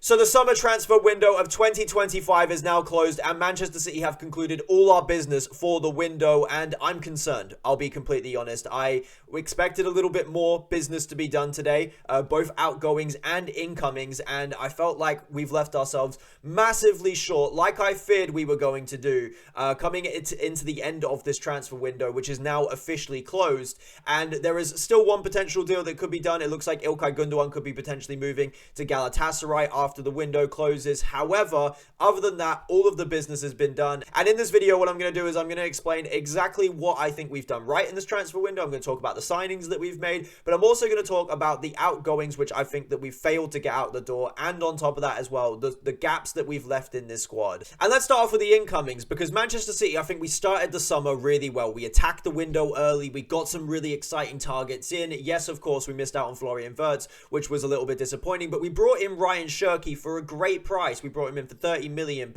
So the summer transfer window of 2025 is now closed and Manchester City have concluded all our business for the window, and I'm concerned. I'll be completely honest. I expected a little bit more business to be done today, both outgoings and incomings, and I felt like we've left ourselves massively short, like I feared we were going to do, coming into the end of this transfer window, which is now officially closed. And there is still one potential deal that could be done. It looks like İlkay Gündoğan could be potentially moving to Galatasaray after the window closes. However, other than that, all of the business has been done. And in this video, what I'm going to do is I'm going to explain exactly what I think we've done right in this transfer window. I'm going to talk about the signings that we've made, but I'm also going to talk about the outgoings, which I think that we failed to get out the door. And on top of that as well, the gaps that we've left in this squad. And let's start off with the incomings, because Manchester City, I think we started the summer really well. We attacked the window early. We got some really exciting targets in. Yes, of course, we missed out on Florian Wirtz, which was a little bit disappointing, but we brought in Ryan Shirky for a great price. We brought him in for £30 million.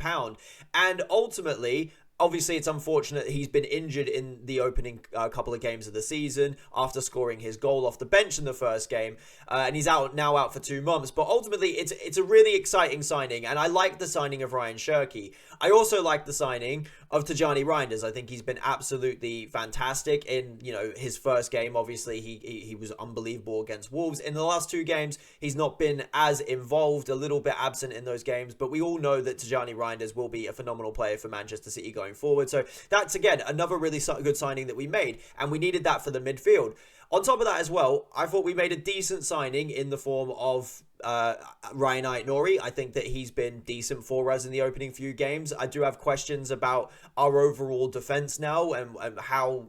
And ultimately, obviously, it's unfortunate he's been injured in the opening couple of games of the season after scoring his goal off the bench in the first game. And he's now out for 2 months. But ultimately, it's a really exciting signing. And I like the signing of Ryan Shirky. I also like the signing of Tijjani Reinders. I think he's been absolutely fantastic in, his first game. Obviously, he was unbelievable against Wolves. In the last 2 games, he's not been as involved, a little bit absent in those games. But we all know that Tijjani Reinders will be a phenomenal player for Manchester City going forward. So that's, again, another really good signing that we made, and we needed that for the midfield. On top of that as well, I thought we made a decent signing in the form of Ryan Aït-Nouri. I think that he's been decent for us in the opening few games. I do have questions about our overall defense now and how,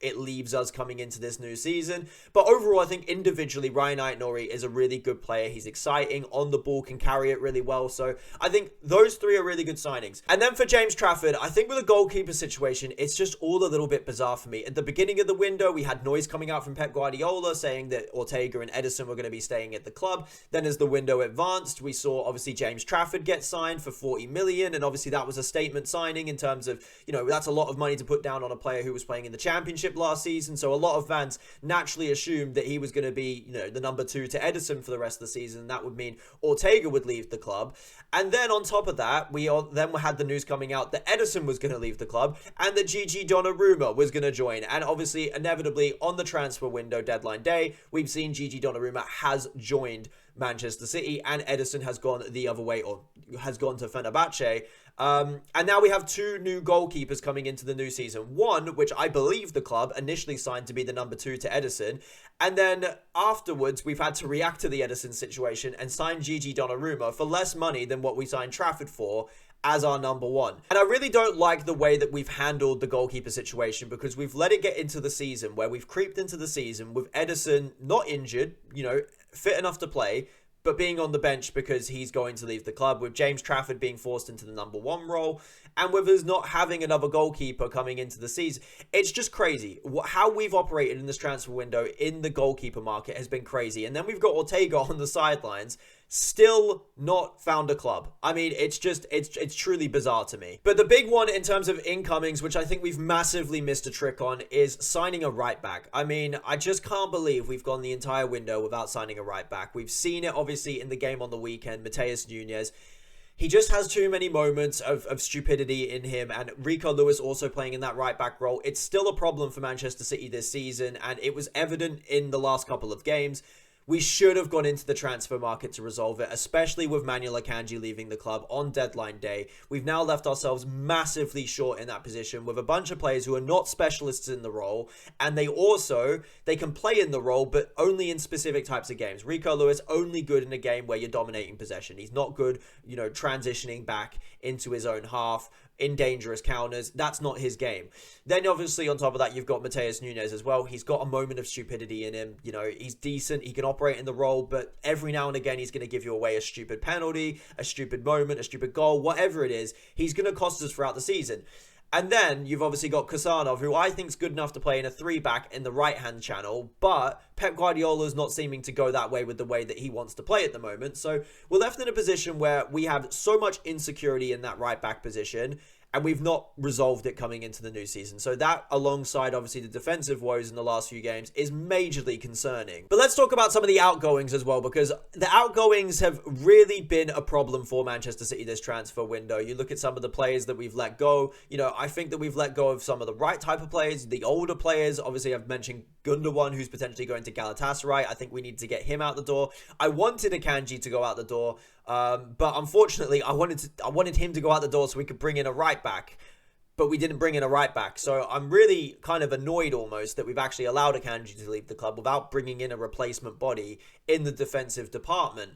it leaves us coming into this new season. But overall, I think individually, Ryan Aït-Nouri is a really good player. He's exciting, on the ball, can carry it really well. So I think those 3 are really good signings. And then for James Trafford, I think with the goalkeeper situation, it's just all a little bit bizarre for me. At the beginning of the window, we had noise coming out from Pep Guardiola saying that Ortega and Ederson were going to be staying at the club. Then as the window advanced, we saw obviously James Trafford get signed for 40 million. And obviously that was a statement signing in terms of, that's a lot of money to put down on a player who was playing in the Championship last season. So a lot of fans naturally assumed that he was going to be, the number 2 to Ederson for the rest of the season. That would mean Ortega would leave the club. And then on top of that, we had the news coming out that Ederson was going to leave the club and that Gigi Donnarumma was going to join. And obviously, inevitably, on the transfer window deadline day, we've seen Gigi Donnarumma has joined Manchester City and Ederson has gone the other way, or has gone to Fenerbahce. And now we have 2 new goalkeepers coming into the new season. One, which I believe the club initially signed to be the number 2 to Ederson. And then afterwards, we've had to react to the Ederson situation and sign Gigi Donnarumma for less money than what we signed Trafford for as our number 1. And I really don't like the way that we've handled the goalkeeper situation, because we've let it get into the season where we've creeped into the season with Ederson not injured, fit enough to play, but being on the bench because he's going to leave the club, with James Trafford being forced into the number 1 role, and with us not having another goalkeeper coming into the season. It's just crazy. How we've operated in this transfer window in the goalkeeper market has been crazy. And then we've got Ortega on the sidelines, still not found a club. I mean, it's truly bizarre to me. But the big one in terms of incomings, which I think we've massively missed a trick on, is signing a right back. I mean, I just can't believe we've gone the entire window without signing a right back. We've seen it obviously in the game on the weekend, Matheus Nunes. He just has too many moments of stupidity in him, and Rico Lewis also playing in that right back role. It's still a problem for Manchester City this season, and it was evident in the last couple of games. We should have gone into the transfer market to resolve it, especially with Manuel Akanji leaving the club on deadline day. We've now left ourselves massively short in that position with a bunch of players who are not specialists in the role, and they can play in the role, but only in specific types of games. Rico Lewis only good in a game where you're dominating possession. He's not good, transitioning back into his own half in dangerous counters. That's not his game. Then obviously on top of that, you've got Matheus Nunes as well. He's got a moment of stupidity in him. He's decent. He can operate in the role, but every now and again, he's going to give you away a stupid penalty, a stupid moment, a stupid goal, whatever it is. He's going to cost us throughout the season. And then you've obviously got Kusanov, who I think is good enough to play in a 3-back in the right-hand channel, but Pep Guardiola is not seeming to go that way with the way that he wants to play at the moment. So we're left in a position where we have so much insecurity in that right-back position, and we've not resolved it coming into the new season. So that, alongside obviously the defensive woes in the last few games, is majorly concerning. But let's talk about some of the outgoings as well, because the outgoings have really been a problem for Manchester City this transfer window. You look at some of the players that we've let go. I think that we've let go of some of the right type of players, the older players. Obviously, I've mentioned Gundogan, who's potentially going to Galatasaray. I think we need to get him out the door. I wanted Akanji to go out the door, but unfortunately, I wanted him to go out the door so we could bring in a right back. But we didn't bring in a right back. So I'm really kind of annoyed almost that we've actually allowed Akanji to leave the club without bringing in a replacement body in the defensive department.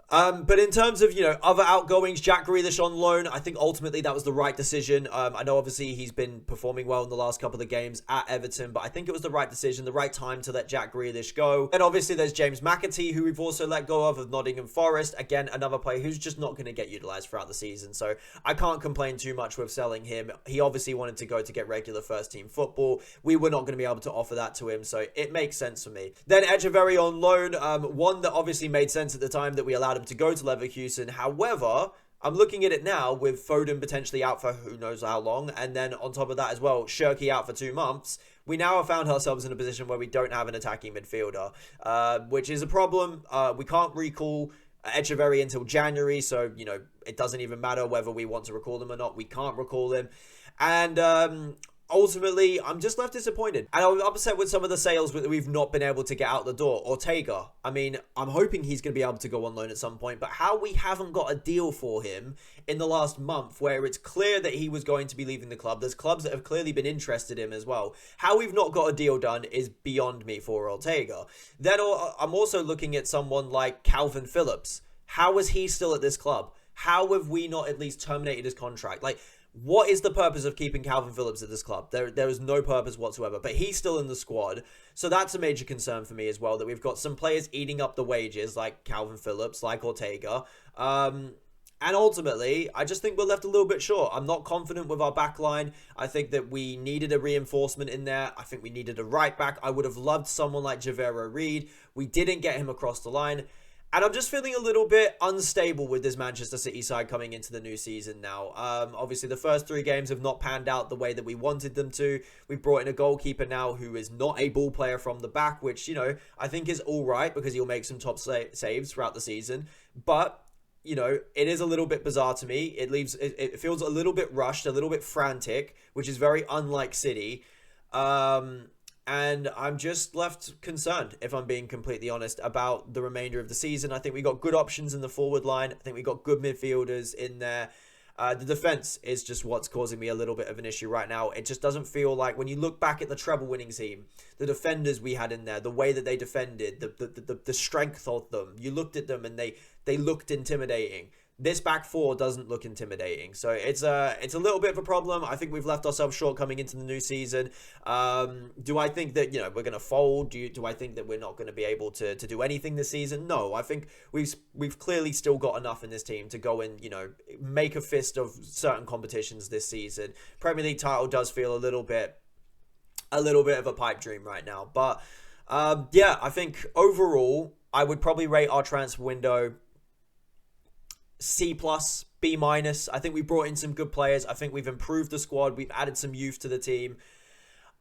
But in terms of, other outgoings, Jack Grealish on loan, I think ultimately that was the right decision. I know obviously he's been performing well in the last couple of games at Everton, but I think it was the right decision, the right time to let Jack Grealish go. And obviously there's James McAtee, who we've also let go of Nottingham Forest. Again, another player who's just not going to get utilised throughout the season. So I can't complain too much with selling him. He obviously wanted to go to get regular first team football. We were not going to be able to offer that to him, so it makes sense for me. Then Echeverri on loan, one that obviously made sense at the time that we allowed him to go to Leverkusen. However, I'm looking at it now with Foden potentially out for who knows how long, and then on top of that as well, Shirky out for 2 months. We now have found ourselves in a position where we don't have an attacking midfielder, which is a problem. We can't recall Echeverri until January, so, it doesn't even matter whether we want to recall him or not. We can't recall him. And ultimately, I'm just left disappointed. And I'm upset with some of the sales that we've not been able to get out the door. Ortega, I mean, I'm hoping he's going to be able to go on loan at some point, but how we haven't got a deal for him in the last month where it's clear that he was going to be leaving the club. There's clubs that have clearly been interested in him as well. How we've not got a deal done is beyond me for Ortega. Then I'm also looking at someone like Calvin Phillips. How is he still at this club? How have we not at least terminated his contract? What is the purpose of keeping Calvin Phillips at this club? There is no purpose whatsoever, but he's still in the squad. So that's a major concern for me as well, that we've got some players eating up the wages like Calvin Phillips, like Ortega. And ultimately, I just think we're left a little bit short. I'm not confident with our back line. I think that we needed a reinforcement in there. I think we needed a right back. I would have loved someone like Javero Reed. We didn't get him across the line. And I'm just feeling a little bit unstable with this Manchester City side coming into the new season now. Obviously, the first 3 games have not panned out the way that we wanted them to. We've brought in a goalkeeper now who is not a ball player from the back, which, I think is all right because he'll make some top saves throughout the season. But, it is a little bit bizarre to me. It feels a little bit rushed, a little bit frantic, which is very unlike City. And I'm just left concerned, if I'm being completely honest, about the remainder of the season. I think we got good options in the forward line. I think we got good midfielders in there. The defense is just what's causing me a little bit of an issue right now. It just doesn't feel like, when you look back at the treble-winning team, the defenders we had in there, the way that they defended, the strength of them, you looked at them and they looked intimidating. This back 4 doesn't look intimidating. So it's a little bit of a problem. I think we've left ourselves short coming into the new season. Do I think that, we're going to fold? Do I think that we're not going to be able to do anything this season? No, I think we've clearly still got enough in this team to go and, make a fist of certain competitions this season. Premier League title does feel a little bit of a pipe dream right now. But I think overall, I would probably rate our transfer window C+, B-. I think we brought in some good players. I think we've improved the squad. We've added some youth to the team.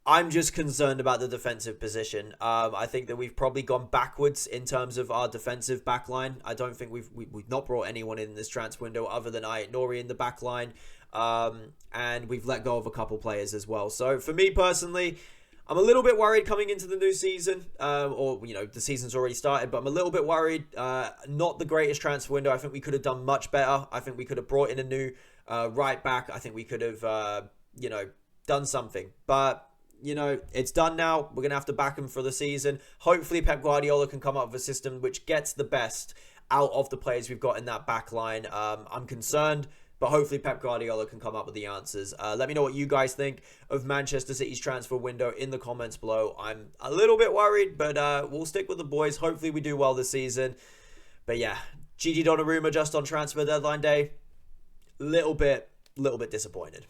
I'm just concerned about the defensive position. I think that we've probably gone backwards in terms of our defensive backline. I don't think we've not brought anyone in this transfer window other than Nori in the backline. And we've let go of a couple players as well. So for me personally, I'm a little bit worried coming into the new season, the season's already started, but I'm a little bit worried. Not the greatest transfer window. I think we could have done much better. I think we could have brought in a new right back. I think we could have, done something. But, it's done now. We're going to have to back him for the season. Hopefully Pep Guardiola can come up with a system which gets the best out of the players we've got in that back line. I'm concerned, but hopefully Pep Guardiola can come up with the answers. Let me know what you guys think of Manchester City's transfer window in the comments below. I'm a little bit worried, but we'll stick with the boys. Hopefully we do well this season. But yeah, Gigi Donnarumma just on transfer deadline day. Little bit disappointed.